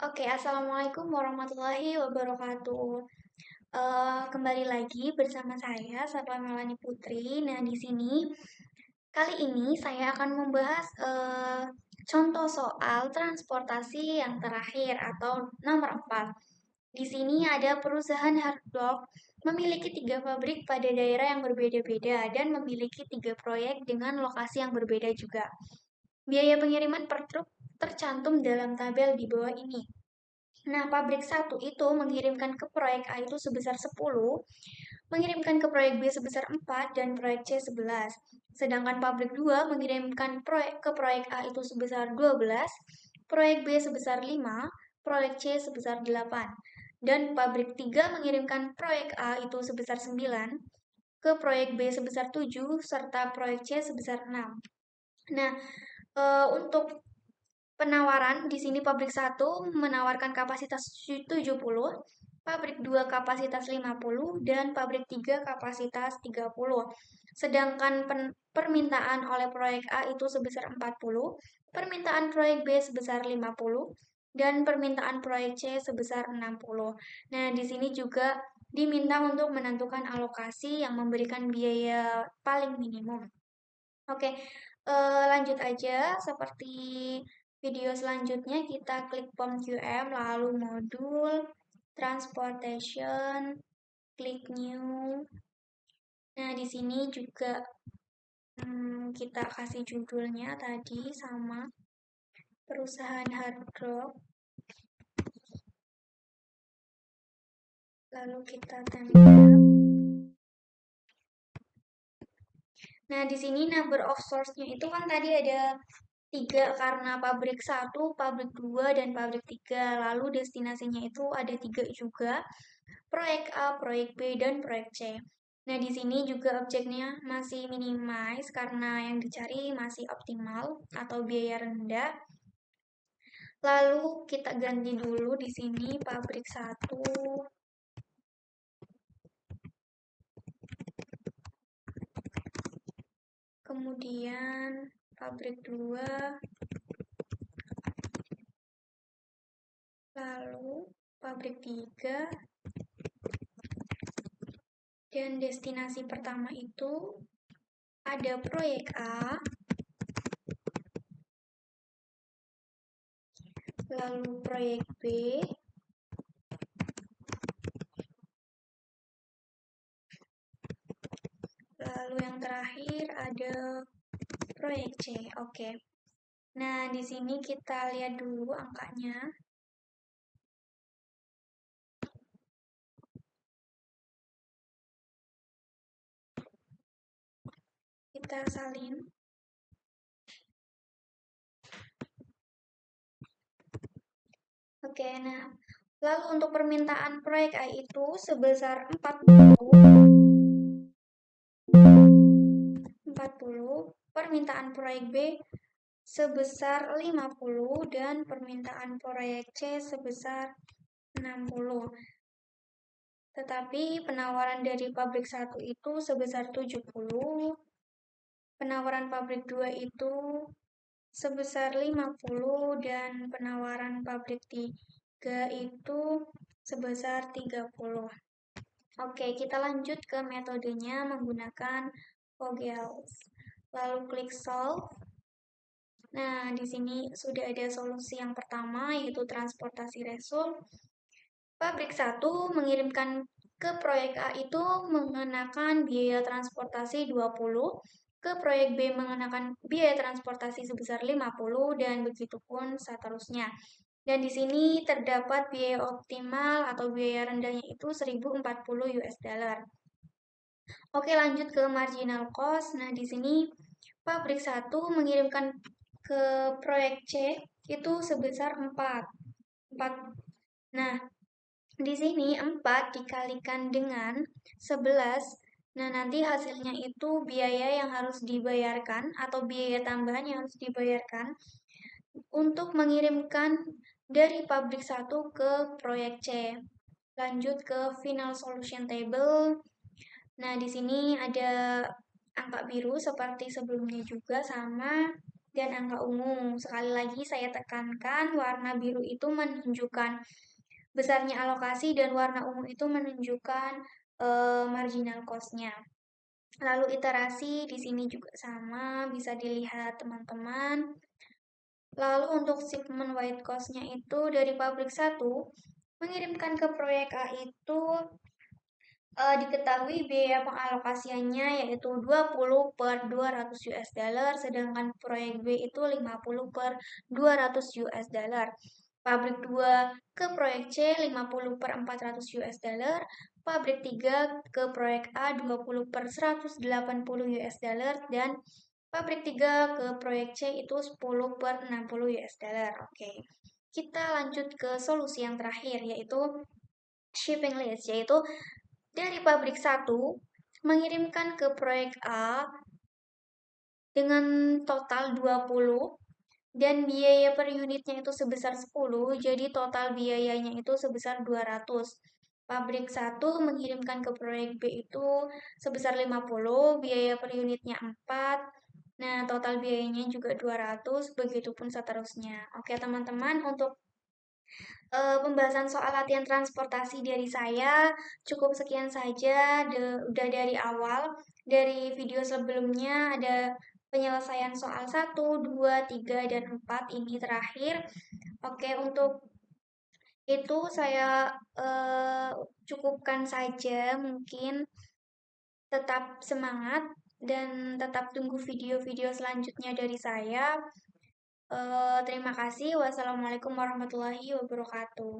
Oke, Assalamualaikum warahmatullahi wabarakatuh. Kembali lagi bersama saya, Sarla Melani Putri. Nah, di sini kali ini saya akan membahas contoh soal transportasi yang terakhir atau nomor 4. Di sini ada perusahaan hardrock memiliki 3 pabrik pada daerah yang berbeda-beda dan memiliki 3 proyek dengan lokasi yang berbeda juga. Biaya pengiriman per truk tercantum dalam tabel di bawah ini. Nah, pabrik satu itu mengirimkan ke proyek A itu sebesar 10, mengirimkan ke proyek B sebesar 4, dan proyek C 11. Sedangkan pabrik 2 mengirimkan ke proyek A itu sebesar 12, proyek B sebesar 5, proyek C sebesar 8. Dan pabrik 3 mengirimkan proyek A itu sebesar 9, ke proyek B sebesar 7, serta proyek C sebesar 6. Nah, untuk penawaran di sini pabrik satu menawarkan kapasitas 70, pabrik 2 kapasitas 50, dan pabrik 3 kapasitas 30. Sedangkan permintaan oleh proyek A itu sebesar 40, permintaan proyek B sebesar 50, dan permintaan proyek C sebesar 60. Nah, di sini juga diminta untuk menentukan alokasi yang memberikan biaya paling minimum. Oke, lanjut aja. Seperti video selanjutnya, kita klik form QM, lalu modul, transportation, klik new. Nah, di sini juga kita kasih judulnya tadi sama perusahaan hardrock. Lalu kita tempel. Nah, di sini number of source-nya itu kan tadi ada 3 karena pabrik 1, pabrik 2, dan pabrik 3. Lalu destinasinya itu ada 3 juga, proyek A, proyek B, dan proyek C. Nah, di sini juga objeknya masih minimize karena yang dicari masih optimal atau biaya rendah. Lalu kita ganti dulu di sini pabrik 1. Kemudian pabrik 2. Lalu pabrik 3. Dan destinasi pertama itu ada proyek A, lalu proyek B, lalu yang terakhir ada proyek C. Oke. Nah, di sini kita lihat dulu angkanya. Kita salin. Oke, nah. Lalu untuk permintaan proyek A itu sebesar 40, permintaan proyek B sebesar 50, dan permintaan proyek C sebesar 60. Tetapi penawaran dari pabrik 1 itu sebesar 70, penawaran pabrik 2 itu sebesar 50, dan penawaran pabrik 3 itu sebesar 30. Oke, kita lanjut ke metodenya menggunakan Vogels. Lalu klik solve. Nah, di sini sudah ada solusi yang pertama, yaitu transportasi result. Pabrik 1 mengirimkan ke proyek A itu mengenakan biaya transportasi 20, ke proyek B mengenakan biaya transportasi sebesar 50, dan begitu pun seterusnya. Dan di sini terdapat biaya optimal atau biaya rendahnya itu 1040 US dollar. Oke, lanjut ke marginal cost. Nah, di sini pabrik 1 mengirimkan ke proyek C itu sebesar 4. Nah, di sini 4 dikalikan dengan 11. Nah, nanti hasilnya itu biaya yang harus dibayarkan atau biaya tambahan yang harus dibayarkan untuk mengirimkan dari pabrik 1 ke proyek C. Lanjut ke final solution table. Nah, di sini ada angka biru seperti sebelumnya juga sama. dan angka umum. Sekali lagi saya tekankan, warna biru itu menunjukkan besarnya alokasi dan warna ungu itu menunjukkan marginal cost-nya. Lalu iterasi di sini juga sama, bisa dilihat teman-teman. Lalu untuk shipment white cost-nya itu dari pabrik 1 mengirimkan ke proyek A itu diketahui biaya pengalokasiannya yaitu 20 per 200 US dollar, sedangkan proyek B itu 50 per 200 US dollar. Pabrik 2 ke proyek C 50 per 400 US dollar, pabrik 3 ke proyek A 20 per 180 US dollar, dan pabrik 3 ke proyek C itu 10 per 60 US dollar. Oke, kita lanjut ke solusi yang terakhir yaitu shipping list, yaitu dari pabrik 1 mengirimkan ke proyek A dengan total 20 dan biaya per unitnya itu sebesar 10, jadi total biayanya itu sebesar 200. Pabrik 1 mengirimkan ke proyek B itu sebesar 50, biaya per unitnya 4. Nah, total biayanya juga 200, begitupun seterusnya. Oke, teman-teman, untuk pembahasan soal latihan transportasi dari saya cukup sekian saja. Udah dari awal, dari video sebelumnya ada penyelesaian soal 1, 2, 3, dan 4 ini terakhir. Oke, untuk itu saya cukupkan saja. Mungkin tetap semangat dan tetap tunggu video-video selanjutnya dari saya. Terima kasih. Wassalamualaikum warahmatullahi wabarakatuh.